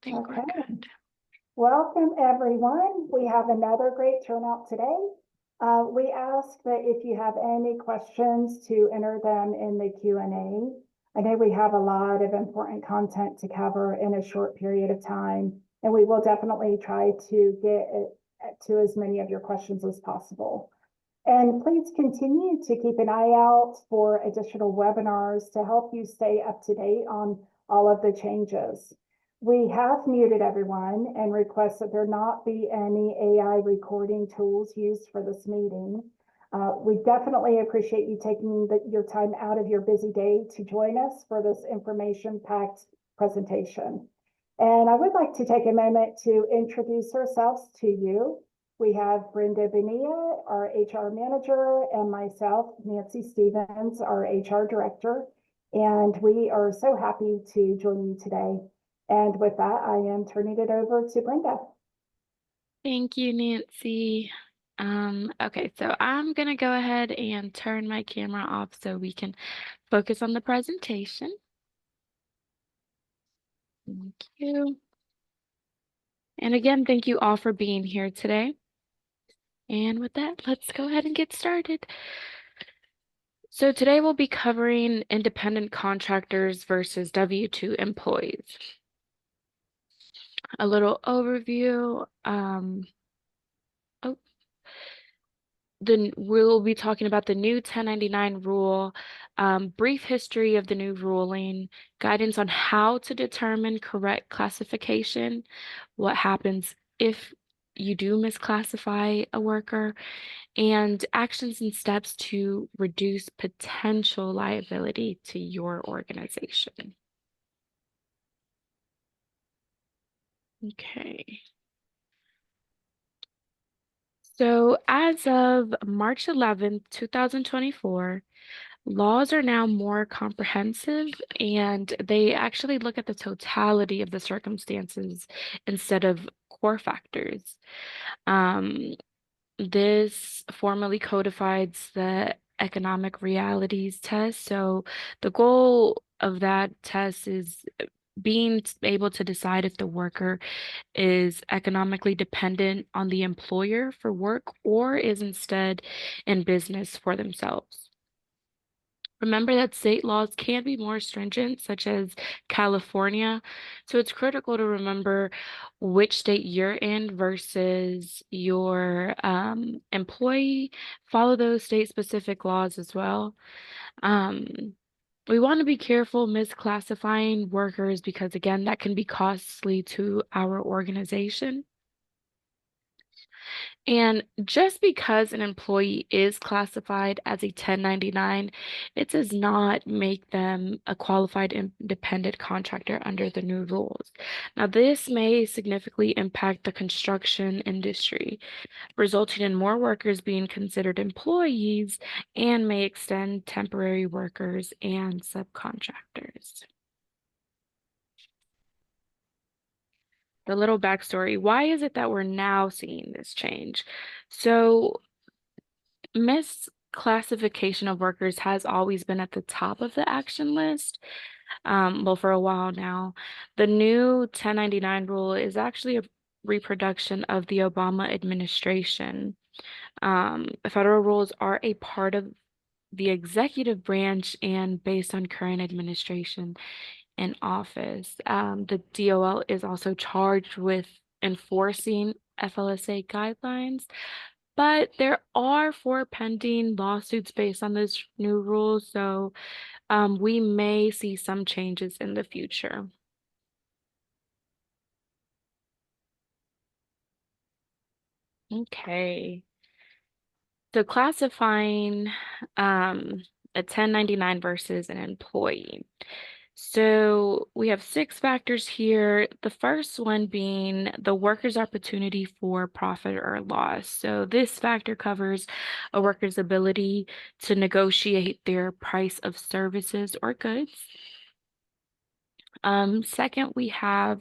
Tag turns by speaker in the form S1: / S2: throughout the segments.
S1: think we're good.
S2: Welcome, everyone. We have another great turnout today. We ask that if you have any questions to enter them in the Q&A. I know we have a lot of important content to cover in a short period of time, and we will definitely try to get to as many of your questions as possible. And please continue to keep an eye out for additional webinars to help you stay up to date on all of the changes. We have muted everyone and request that there not be any AI recording tools used for this meeting. We definitely appreciate you taking your time out of your busy day to join us for this information-packed presentation. And I would like to take a moment to introduce ourselves to you. We have Brenda Bonilla, our HR manager, and myself, Nancy Stevens, our HR director. And we are so happy to join you today. And with that, I am turning it over to Brenda.
S1: Thank you, Nancy. Okay, so I'm gonna go ahead and turn my camera off so we can focus on the presentation. Thank you. And again, thank you all for being here today. And with that, let's go ahead and get started. So today we'll be covering independent contractors versus W-2 employees. A little overview. We'll be talking about the new 1099 rule, brief history of the new ruling, guidance on how to determine correct classification, what happens if you do misclassify a worker, and actions and steps to reduce potential liability to your organization. Okay. So as of March 11th, 2024, laws are now more comprehensive and they actually look at the totality of the circumstances instead of core factors. This formally codifies the economic realities test. So the goal of that test is being able to decide if the worker is economically dependent on the employer for work or is instead in business for themselves. Remember that state laws can be more stringent, such as California. So it's critical to remember which state you're in versus your employee. Follow those state-specific laws as well. We want to be careful misclassifying workers because, again, that can be costly to our organization. And just because an employee is classified as a 1099, it does not make them a qualified independent contractor under the new rules. Now, this may significantly impact the construction industry, resulting in more workers being considered employees and may extend temporary workers and subcontractors. The little backstory, why is it that we're now seeing this change? So misclassification of workers has always been at the top of the action list, well, for a while now. The new 1099 rule is actually a reproduction of the Obama administration. Federal rules are a part of the executive branch and based on current administration in office. The DOL is also charged with enforcing FLSA guidelines, but there are 4 pending lawsuits based on this new rule, so we may see some changes in the future. Okay. So classifying a 1099 versus an employee. So we have 6 factors here. The first one being the worker's opportunity for profit or loss. So this factor covers a worker's ability to negotiate their price of services or goods. Second, we have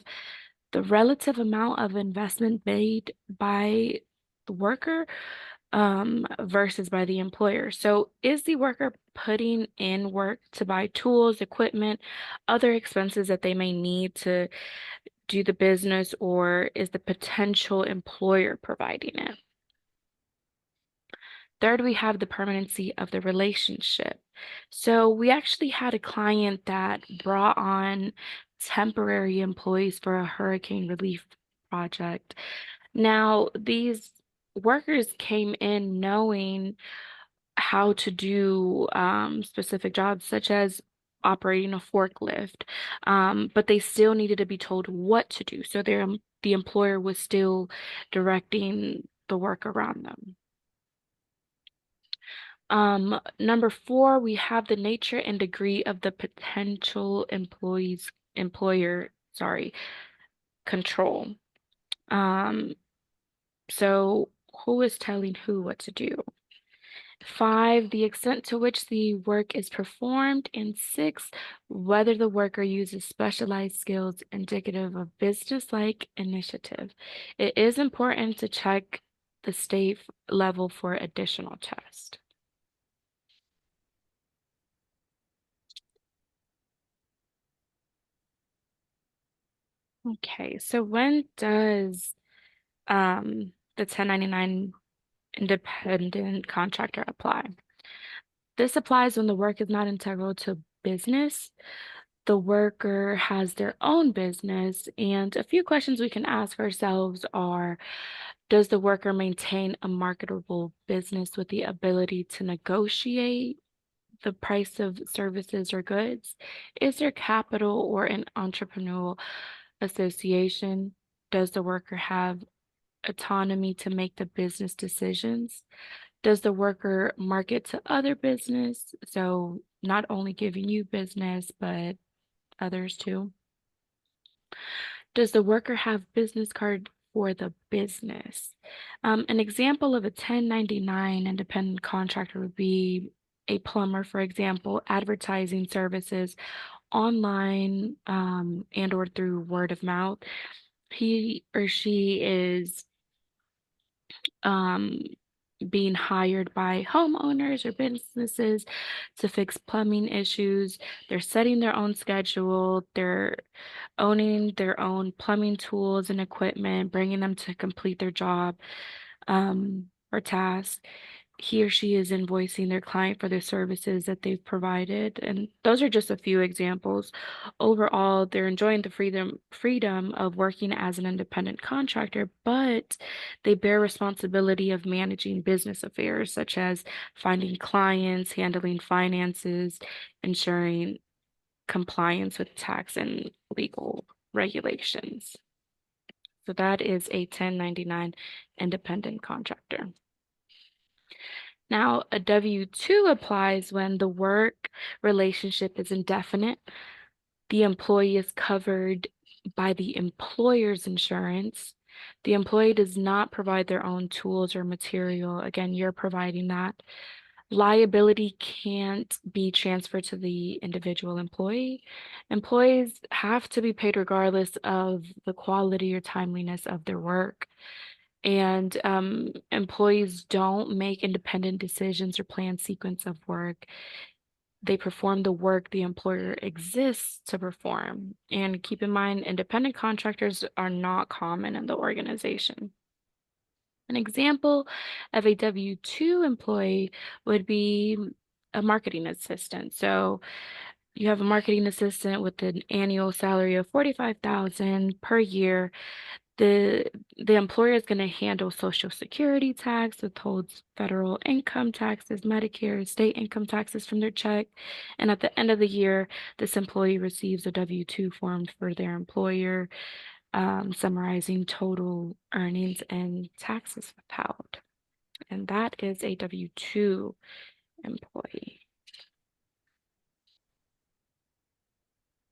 S1: the relative amount of investment made by the worker versus by the employer. So is the worker putting in work to buy tools, equipment, other expenses that they may need to do the business, or is the potential employer providing it? Third, we have the permanency of the relationship. So we actually had a client that brought on temporary employees for a hurricane relief project. Now, these workers came in knowing how to do specific jobs, such as operating a forklift, but they still needed to be told what to do. So the employer was still directing the work around them. Number four, we have the nature and degree of the potential employer, sorry, control. Um, so who is telling who what to do? Five, the extent to which the work is performed. And six, whether the worker uses specialized skills indicative of business-like initiative. It is important to check the state level for additional tests. Okay, so when does the 1099 independent contractor apply? This applies when the work is not integral to business. The worker has their own business, and a few questions we can ask ourselves are, does the worker maintain a marketable business with the ability to negotiate the price of services or goods? Is there capital or an entrepreneurial association? Does the worker have autonomy to make the business decisions? Does the worker market to other business? So not only giving you business, but others too. Does the worker have business card for the business? An example of a 1099 independent contractor would be a plumber, for example, advertising services online and or through word of mouth. He or she is um, being hired by homeowners or businesses to fix plumbing issues. They're setting their own schedule. They're owning their own plumbing tools and equipment, bringing them to complete their job or task. He or she is invoicing their client for the services that they've provided. And those are just a few examples. Overall, they're enjoying the freedom of working as an independent contractor, but they bear responsibility of managing business affairs, such as finding clients, handling finances, ensuring compliance with tax and legal regulations. So that is a 1099 independent contractor. Now, a W-2 applies when the work relationship is indefinite, the employee is covered by the employer's insurance, the employee does not provide their own tools or material. Again, you're providing that. Liability can't be transferred to the individual employee. Employees have to be paid regardless of the quality or timeliness of their work. And employees don't make independent decisions or plan sequence of work. They perform the work the employer exists to perform. And keep in mind, independent contractors are not common in the organization. An example of a W-2 employee would be a marketing assistant. So you have a marketing assistant with an annual salary of $45,000 per year. The employer is going to handle Social Security tax, withholds federal income taxes, Medicare, state income taxes from their check. And at the end of the year, this employee receives a W-2 form for their employer, summarizing total earnings and taxes withheld. And that is a W-2 employee.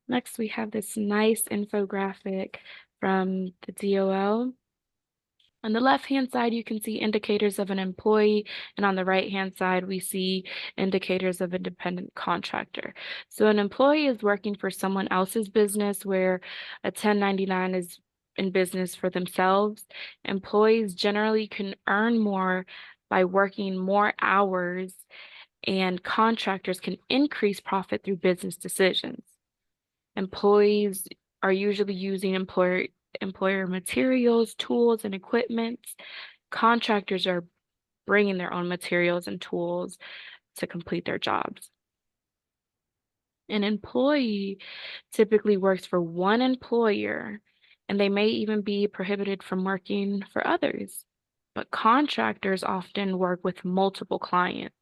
S1: Next, we have this nice infographic from the DOL. On the left-hand side, you can see indicators of an employee, and on the right-hand side, we see indicators of a dependent contractor. So an employee is working for someone else's business, where a 1099 is in business for themselves. Employees generally can earn more by working more hours, and contractors can increase profit through business decisions. Employees are usually using employer materials, tools, and equipment. Contractors are bringing their own materials and tools to complete their jobs. An employee typically works for one employer, and they may even be prohibited from working for others. But contractors often work with multiple clients.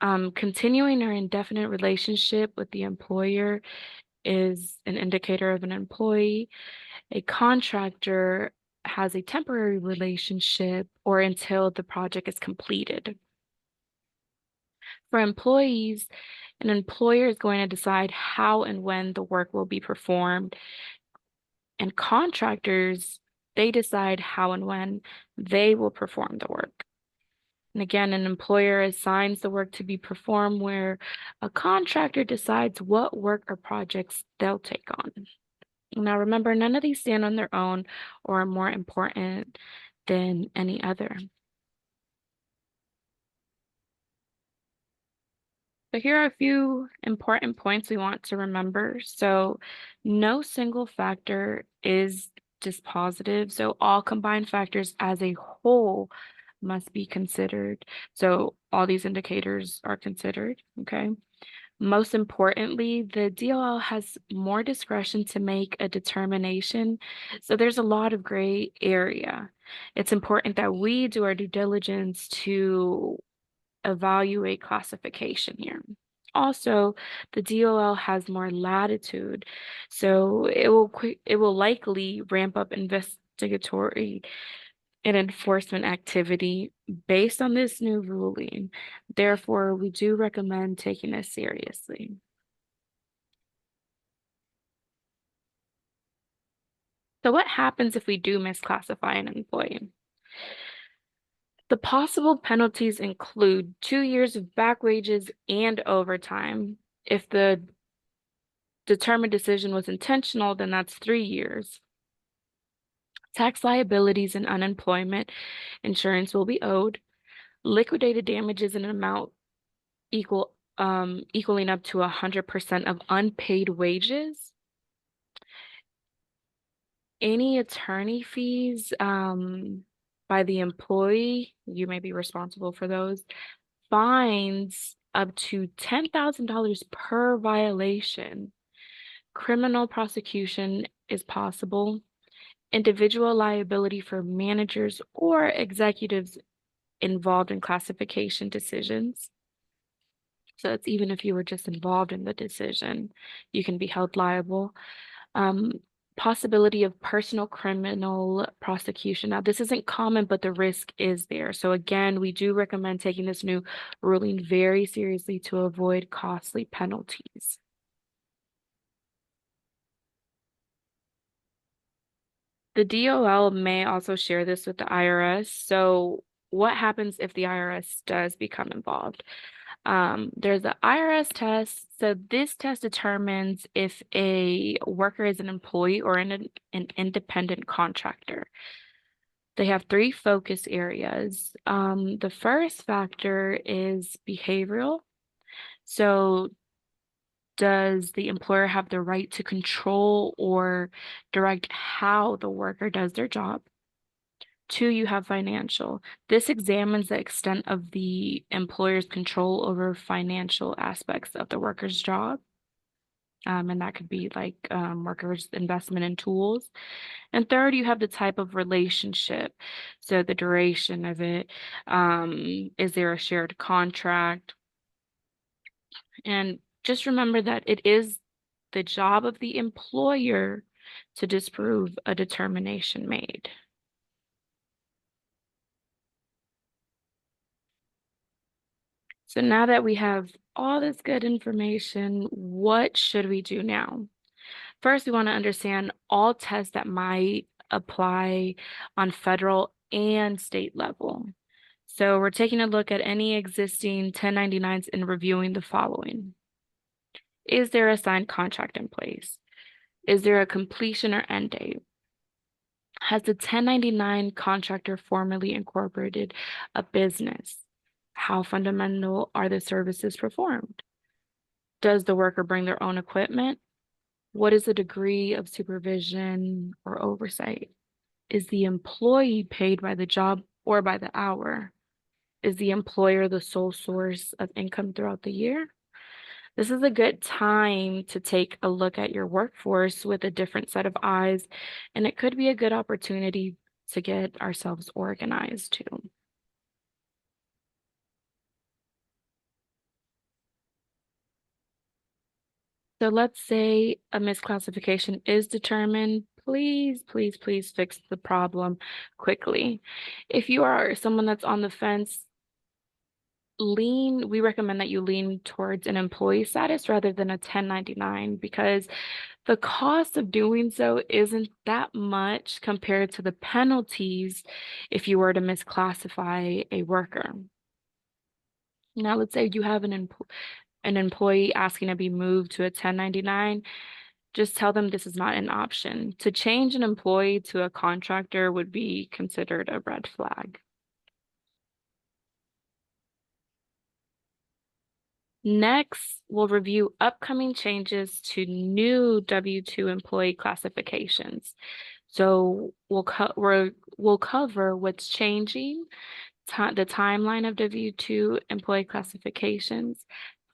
S1: Continuing or indefinite relationship with the employer is an indicator of an employee. A contractor has a temporary relationship or until the project is completed. For employees, an employer is going to decide how and when the work will be performed, and contractors, they decide how and when they will perform the work. And again, an employer assigns the work to be performed where a contractor decides what work or projects they'll take on. Now, remember, none of these stand on their own or are more important than any other. So here are a few important points we want to remember. So no single factor is dispositive. So all combined factors as a whole must be considered. So all these indicators are considered, okay? Most importantly, the DOL has more discretion to make a determination. So there's a lot of gray area. It's important that we do our due diligence to evaluate classification here. Also, the DOL has more latitude, so it will likely ramp up investigatory and enforcement activity based on this new ruling. Therefore, we do recommend taking this seriously. So what happens if we do misclassify an employee? The possible penalties include 2 years of back wages and overtime. If the determined decision was intentional, then that's 3 years. Tax liabilities and unemployment insurance will be owed. Liquidated damages in an amount equaling up to 100% of unpaid wages. Any attorney fees by the employee, you may be responsible for those. Fines up to $10,000 per violation. Criminal prosecution is possible. Individual liability for managers or executives involved in classification decisions. So it's even if you were just involved in the decision, you can be held liable. Um, Possibility of personal criminal prosecution. Now, this isn't common, but the risk is there. So again, we do recommend taking this new ruling very seriously to avoid costly penalties. The DOL may also share this with the IRS. So what happens if the IRS does become involved? There's the IRS test. So this test determines if a worker is an employee or an independent contractor. They have three focus areas. The first factor is behavioral. So does the employer have the right to control or direct how the worker does their job? Two, you have financial. This examines the extent of the employer's control over financial aspects of the worker's job. And that could be like workers' investment in tools. And third, you have the type of relationship. So the duration of it. Is there a shared contract? And just remember that it is the job of the employer to disprove a determination made. So now that we have all this good information, what should we do now? First, we want to understand all tests that might apply on federal and state level. So we're taking a look at any existing 1099s and reviewing the following. Is there a signed contract in place? Is there a completion or end date? Has the 1099 contractor formally incorporated a business? How fundamental are the services performed? Does the worker bring their own equipment? What is the degree of supervision or oversight? Is the employee paid by the job or by the hour? Is the employer the sole source of income throughout the year? This is a good time to take a look at your workforce with a different set of eyes, and it could be a good opportunity to get ourselves organized too. So let's say a misclassification is determined. Please, please, please fix the problem quickly. If you are someone that's on the fence, we recommend that you lean towards an employee status rather than a 1099 because the cost of doing so isn't that much compared to the penalties if you were to misclassify a worker. Now, let's say you have an employee asking to be moved to a 1099. Just tell them this is not an option. To change an employee to a contractor would be considered a red flag. Next, we'll review upcoming changes to new W-2 employee classifications. So we'll cover what's changing, the timeline of W-2 employee classifications,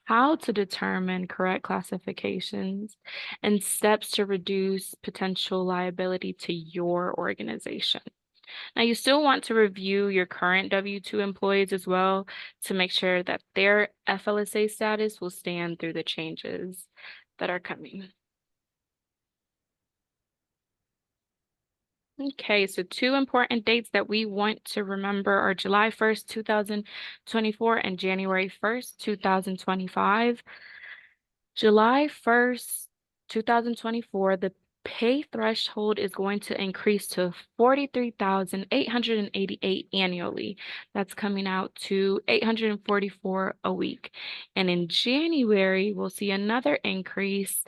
S1: how to determine correct classifications, and steps to reduce potential liability to your organization. Now, you still want to review your current W-2 employees as well to make sure that their FLSA status will stand through the changes that are coming. Okay, so two important dates that we want to remember are July 1st, 2024 and January 1st, 2025. July 1st, 2024, the pay threshold is going to increase to 43,888 annually. That's coming out to 844 a week. And in January, we'll see another increase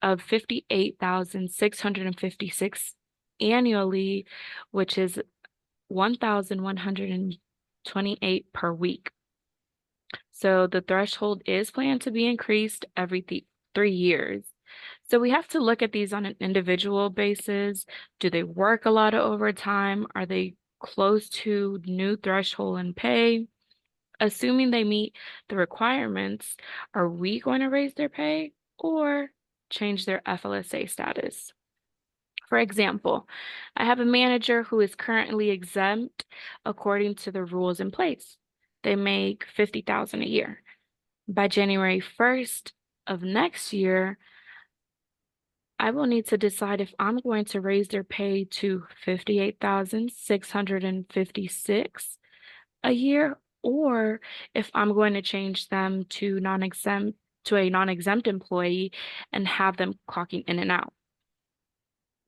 S1: of 58,656 annually, which is 1,128 per week. So the threshold is planned to be increased every 3 years. So we have to look at these on an individual basis. Do they work a lot of overtime? Are they close to new threshold in pay? Assuming they meet the requirements, are we going to raise their pay or change their FLSA status? For example, I have a manager who is currently exempt according to the rules in place. They make $50,000 a year. By January 1st of next year, I will need to decide if I'm going to raise their pay to 58,656 a year, or if I'm going to change them to a non-exempt employee and have them clocking in and out.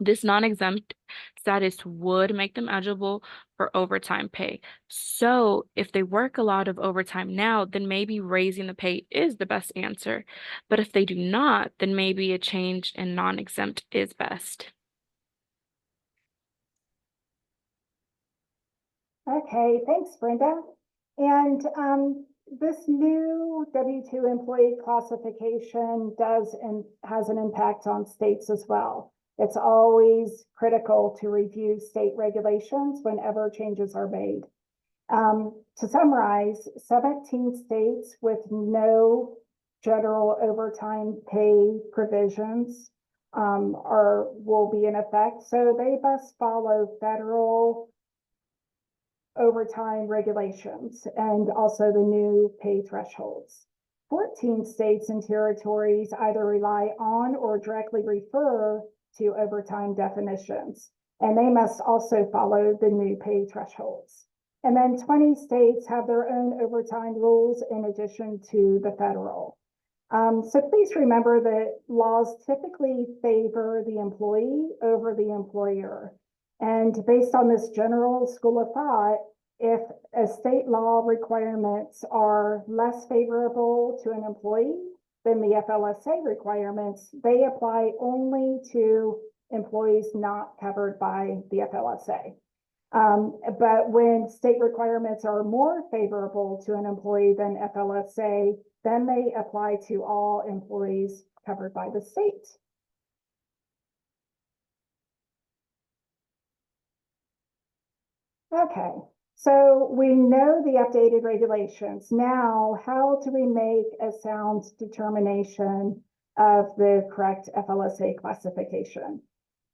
S1: This non-exempt status would make them eligible for overtime pay. So if they work a lot of overtime now, then maybe raising the pay is the best answer. But if they do not, then maybe a change in non-exempt is best.
S2: Okay, thanks, Brenda. And this new W-2 employee classification does and has an impact on states as well. It's always critical to review state regulations whenever changes are made. To summarize, 17 states with no general overtime pay provisions will be in effect. So they must follow federal overtime regulations and also the new pay thresholds. 14 states and territories either rely on or directly refer to overtime definitions, and they must also follow the new pay thresholds. And then 20 states have their own overtime rules in addition to the federal. So please remember that laws typically favor the employee over the employer. And based on this general school of thought, if a state law requirements are less favorable to an employee than the FLSA requirements, they apply only to employees not covered by the FLSA. But when state requirements are more favorable to an employee than FLSA, then they apply to all employees covered by the state. Okay, so we know the updated regulations. Now, how do we make a sound determination of the correct FLSA classification?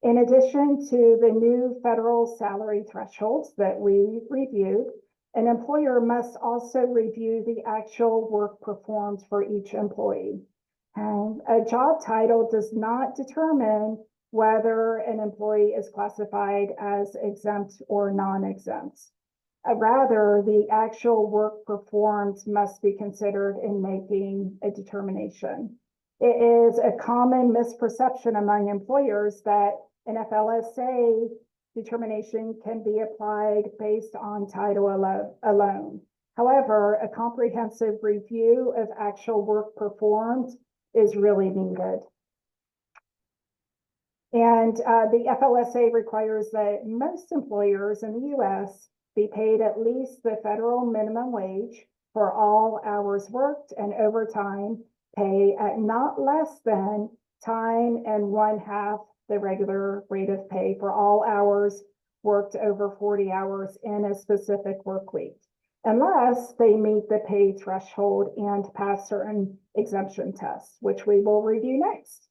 S2: In addition to the new federal salary thresholds that we reviewed, an employer must also review the actual work performed for each employee. And a job title does not determine whether an employee is classified as exempt or non-exempt. Rather, the actual work performed must be considered in making a determination. It is a common misperception among employers that an FLSA determination can be applied based on title alone. However, a comprehensive review of actual work performed is really needed. And the FLSA requires that most employers in the US be paid at least the federal minimum wage for all hours worked and overtime pay at not less than time and 1/2 the regular rate of pay for all hours worked over 40 hours in a specific work week, unless they meet the pay threshold and pass certain exemption tests, which we will review next.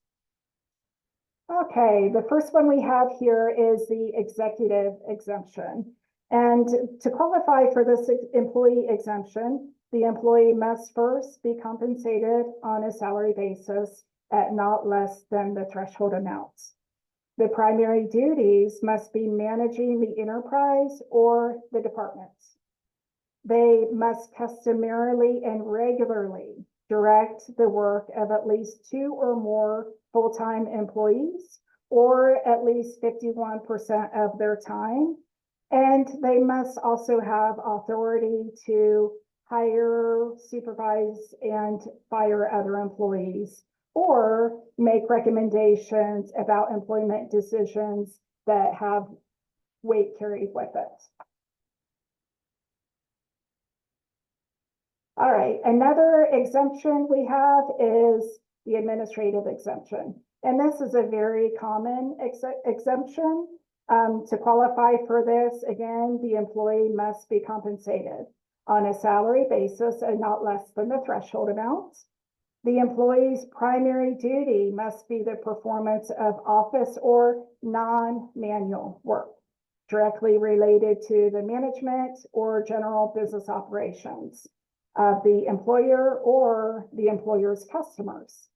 S2: Okay, the first one we have here is the executive exemption. And to qualify for this employee exemption, the employee must first be compensated on a salary basis at not less than the threshold amounts. The primary duties must be managing the enterprise or the departments. They must customarily and regularly direct the work of at least 2 or more full-time employees, or at least 51% of their time. And they must also have authority to hire, supervise, and fire other employees, or make recommendations about employment decisions that have weight carried with it. All right, another exemption we have is the administrative exemption. And this is a very common exemption. To qualify for this, again, the employee must be compensated on a salary basis and not less than the threshold amount. The employee's primary duty must be the performance of office or non-manual work directly related to the management or general business operations of the employer or the employer's customers.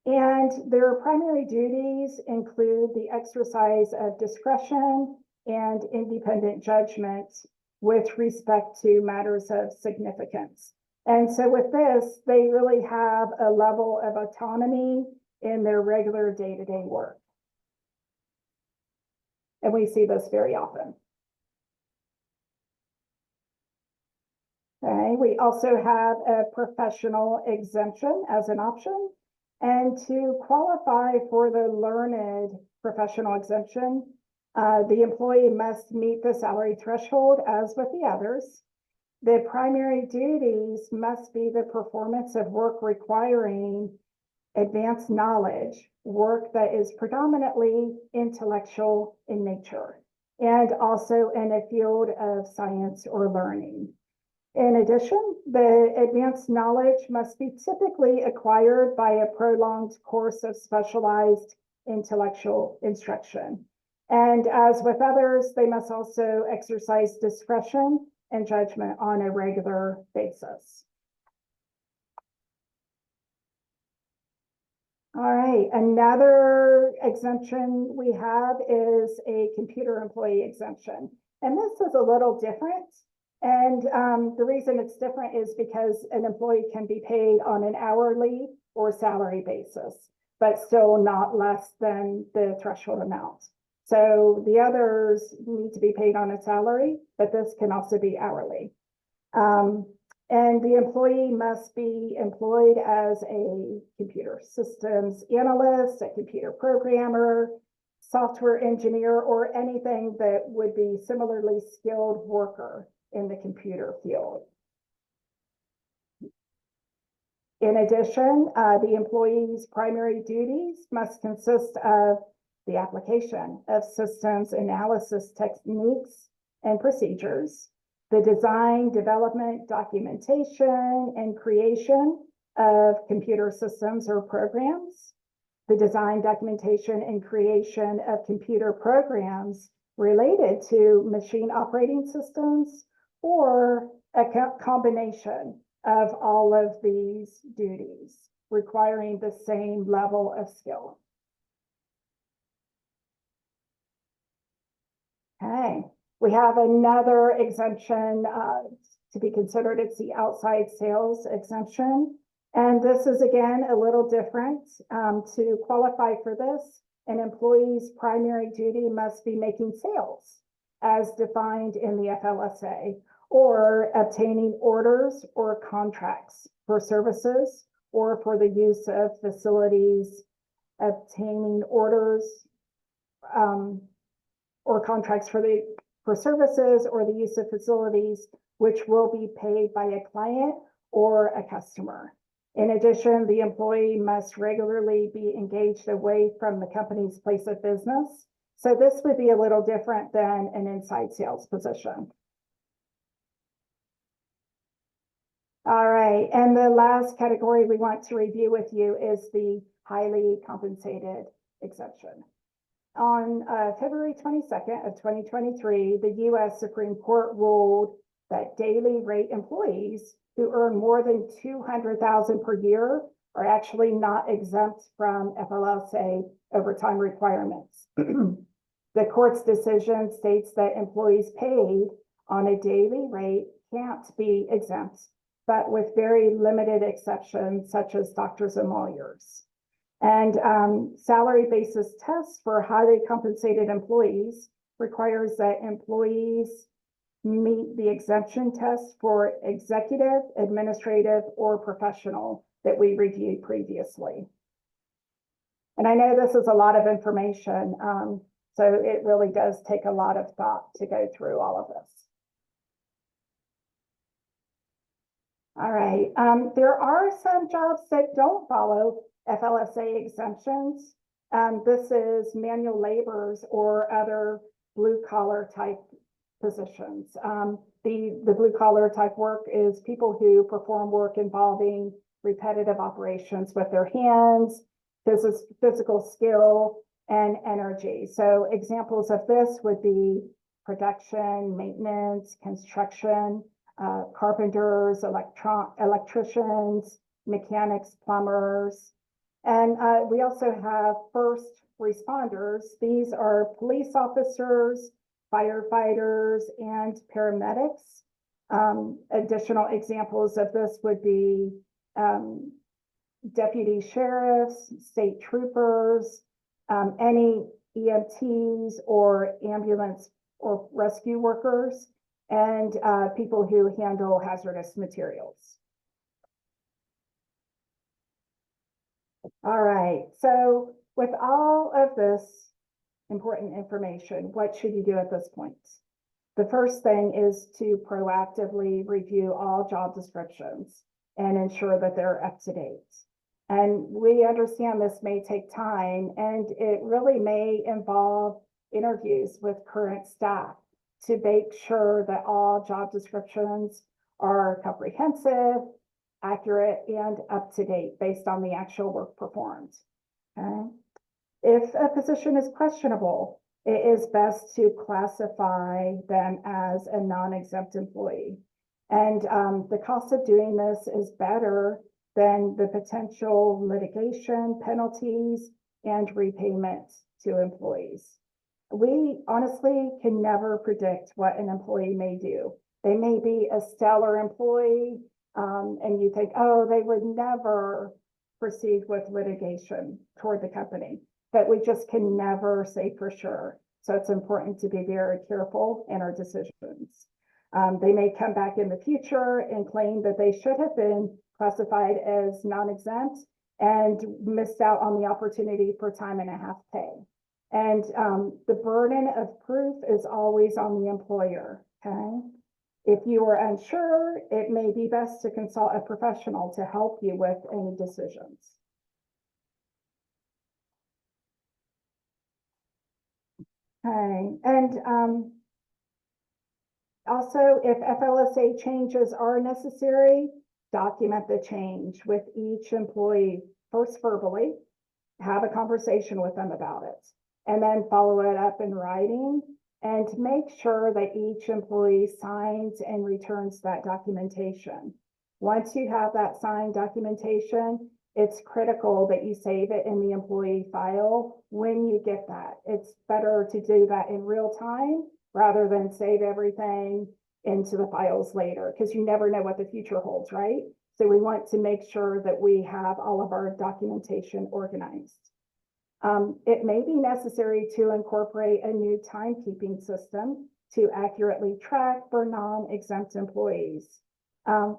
S2: And their primary duties include the exercise of discretion and independent judgment with respect to matters of significance. And so with this, they really have a level of autonomy in their regular day-to-day work. And we see this very often. Okay, we also have a professional exemption as an option. And to qualify for the learned professional exemption, the employee must meet the salary threshold as with the others. The primary duties must be the performance of work requiring advanced knowledge, work that is predominantly intellectual in nature, and also in a field of science or learning. In addition, the advanced knowledge must be typically acquired by a prolonged course of specialized intellectual instruction. And as with others, they must also exercise discretion and judgment on a regular basis. All right, another exemption we have is a computer employee exemption. And this is a little different. And the reason it's different is because an employee can be paid on an hourly or salary basis, but still not less than the threshold amount. So the others need to be paid on a salary, but this can also be hourly. And the employee must be employed as a computer systems analyst, a computer programmer, software engineer, or anything that would be similarly skilled worker in the computer field. In addition, the employee's primary duties must consist of the application of systems analysis techniques and procedures, the design, development, documentation, and creation of computer systems or programs, the design, documentation, and creation of computer programs related to machine operating systems, or a combination of all of these duties requiring the same level of skill. Okay, we have another exemption to be considered. It's the outside sales exemption. And this is, again, a little different. To qualify for this, an employee's primary duty must be making sales as defined in the FLSA, or obtaining orders or contracts for services or for the use of facilities, obtaining orders or contracts for services or the use of facilities which will be paid by a client or a customer. In addition, the employee must regularly be engaged away from the company's place of business. So this would be a little different than an inside sales position. All right, and the last category we want to review with you is the highly compensated exemption. On February 22nd of 2023, the U.S. Supreme Court ruled that daily rate employees who earn more than $200,000 per year are actually not exempt from FLSA overtime requirements. The court's decision states that employees paid on a daily rate can't be exempt, but with very limited exceptions, such as doctors and lawyers. And salary basis tests for highly compensated employees requires that employees meet the exemption test for executive, administrative, or professional that we reviewed previously. And I know this is a lot of information, so it really does take a lot of thought to go through all of this. All right, there are some jobs that don't follow FLSA exemptions. This is manual laborers or other blue collar type positions. The blue collar type work is people who perform work involving repetitive operations with their hands, physical skill, and energy. So examples of this would be production, maintenance, construction, carpenters, electricians, mechanics, plumbers. And we also have first responders. These are police officers, firefighters, and paramedics. Additional examples of this would be deputy sheriffs, state troopers, any EMTs or ambulance or rescue workers, and people who handle hazardous materials. All right, so with all of this important information, what should you do at this point? The first thing is to proactively review all job descriptions and ensure that they're up to date. And we understand this may take time, and it really may involve interviews with current staff to make sure that all job descriptions are comprehensive, accurate, and up to date based on the actual work performed. Okay. If a position is questionable, it is best to classify them as a non-exempt employee. And the cost of doing this is better than the potential litigation, penalties, and repayment to employees. We honestly can never predict what an employee may do. They may be a stellar employee, and you think, oh, they would never proceed with litigation toward the company, but we just can never say for sure. So it's important to be very careful in our decisions. They may come back in the future and claim that they should have been classified as non-exempt and missed out on the opportunity for time and a half pay. And the burden of proof is always on the employer, okay? If you are unsure, it may be best to consult a professional to help you with any decisions. Okay, and also, if FLSA changes are necessary, document the change with each employee, first verbally, have a conversation with them about it, and then follow it up in writing, and make sure that each employee signs and returns that documentation. Once you have that signed documentation, it's critical that you save it in the employee file when you get that. It's better to do that in real time rather than save everything into the files later, because you never know what the future holds, right? So we want to make sure that we have all of our documentation organized. It may be necessary to incorporate a new timekeeping system to accurately track for non-exempt employees.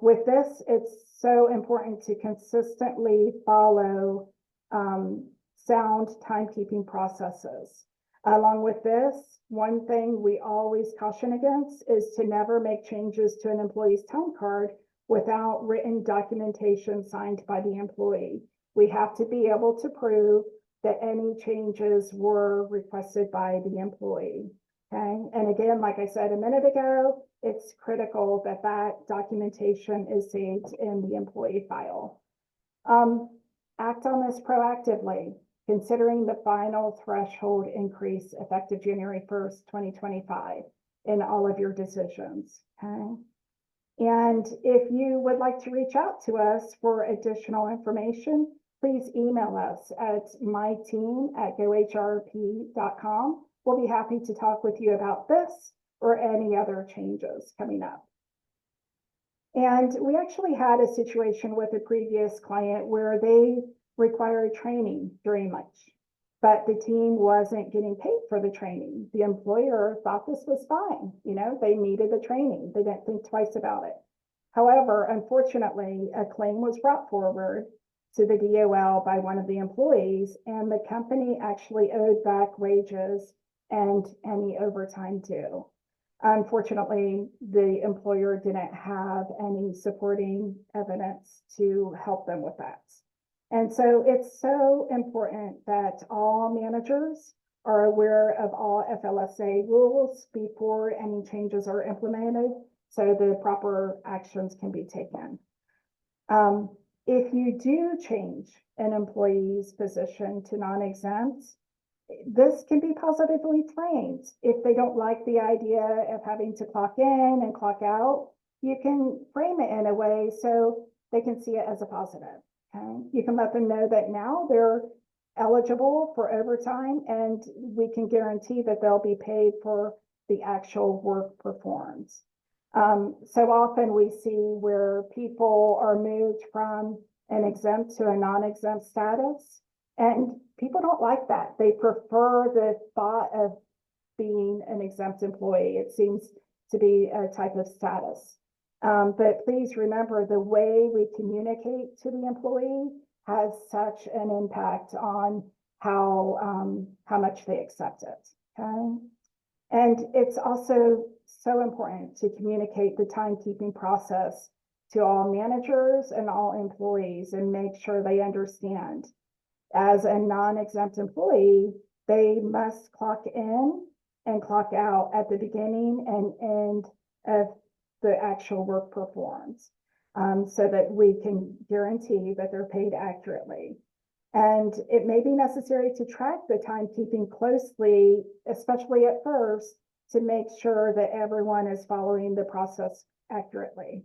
S2: With this, it's so important to consistently follow sound timekeeping processes. Along with this, one thing we always caution against is to never make changes to an employee's time card without written documentation signed by the employee. We have to be able to prove that any changes were requested by the employee. Okay, and again, like I said a minute ago, it's critical that that documentation is saved in the employee file. Act on this proactively, considering the final threshold increase effective January 1st, 2025 in all of your decisions. Okay. And if you would like to reach out to us for additional information, please email us at myteam@gohrp.com. We'll be happy to talk with you about this or any other changes coming up. And we actually had a situation with a previous client where they required training during lunch, but the team wasn't getting paid for the training. The employer thought this was fine. They needed the training. They didn't think twice about it. However, unfortunately, a claim was brought forward to the DOL by one of the employees, and the company actually owed back wages and any overtime due. Unfortunately, the employer didn't have any supporting evidence to help them with that. And so it's so important that all managers are aware of all FLSA rules before any changes are implemented, so the proper actions can be taken. If you do change an employee's position to non-exempt, this can be positively framed. If they don't like the idea of having to clock in and clock out, you can frame it in a way so they can see it as a positive. Okay? You can let them know that now they're eligible for overtime, and we can guarantee that they'll be paid for the actual work performed. So often we see where people are moved from an exempt to a non-exempt status, and people don't like that. They prefer the thought of being an exempt employee. It seems to be a type of status. But please remember, the way we communicate to the employee has such an impact on how much they accept it. Okay. And it's also so important to communicate the timekeeping process to all managers and all employees and make sure they understand. As a non-exempt employee, they must clock in and clock out at the beginning and end of the actual work performed, so that we can guarantee that they're paid accurately. And it may be necessary to track the timekeeping closely, especially at first, to make sure that everyone is following the process accurately.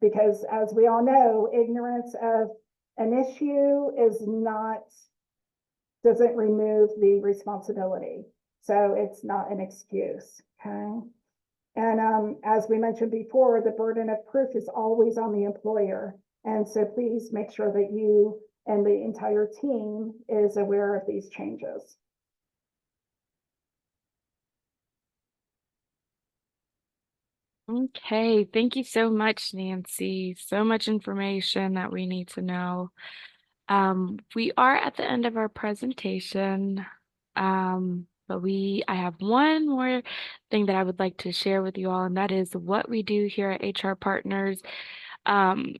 S2: Because as we all know, ignorance of an issue doesn't remove the responsibility. So it's not an excuse, okay? And as we mentioned before, the burden of proof is always on the employer. And so please make sure that you and the entire team is aware of these changes.
S1: Okay, thank you so much, Nancy. So much information that we need to know. We are at the end of our presentation. But I have one more thing that I would like to share with you all, and that is what we do here at HR Partners.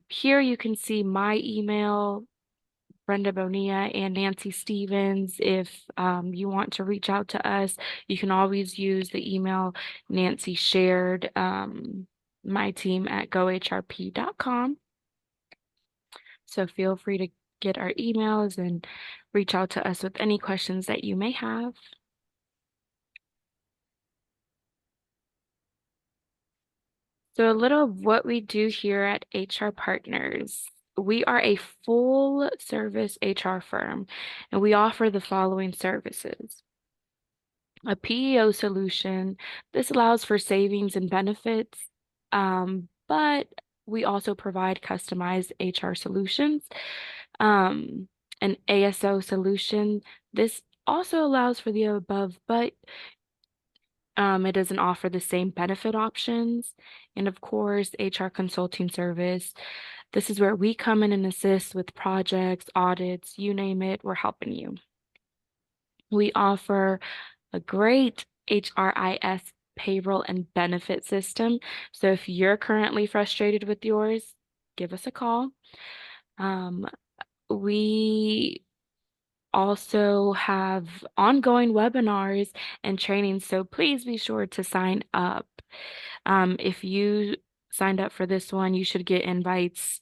S1: Here you can see my email, Brenda Bonilla and Nancy Stevens. If you want to reach out to us, you can always use the email Nancy shared, my team at gohrp.com. So feel free to get our emails and reach out to us with any questions that you may have. So a little of what we do here at HR Partners. We are a full service HR firm, and we offer the following services. A PEO solution. This allows for savings and benefits, but we also provide customized HR solutions. Um, an ASO solution. This also allows for the above, but it doesn't offer the same benefit options. And of course, HR consulting service. This is where we come in and assist with projects, audits, you name it, we're helping you. We offer a great HRIS payroll and benefit system. So if you're currently frustrated with yours, give us a call. We also have ongoing webinars and trainings, so please be sure to sign up. If you signed up for this one, you should get invites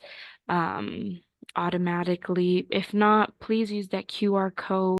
S1: automatically. If not, please use that QR code.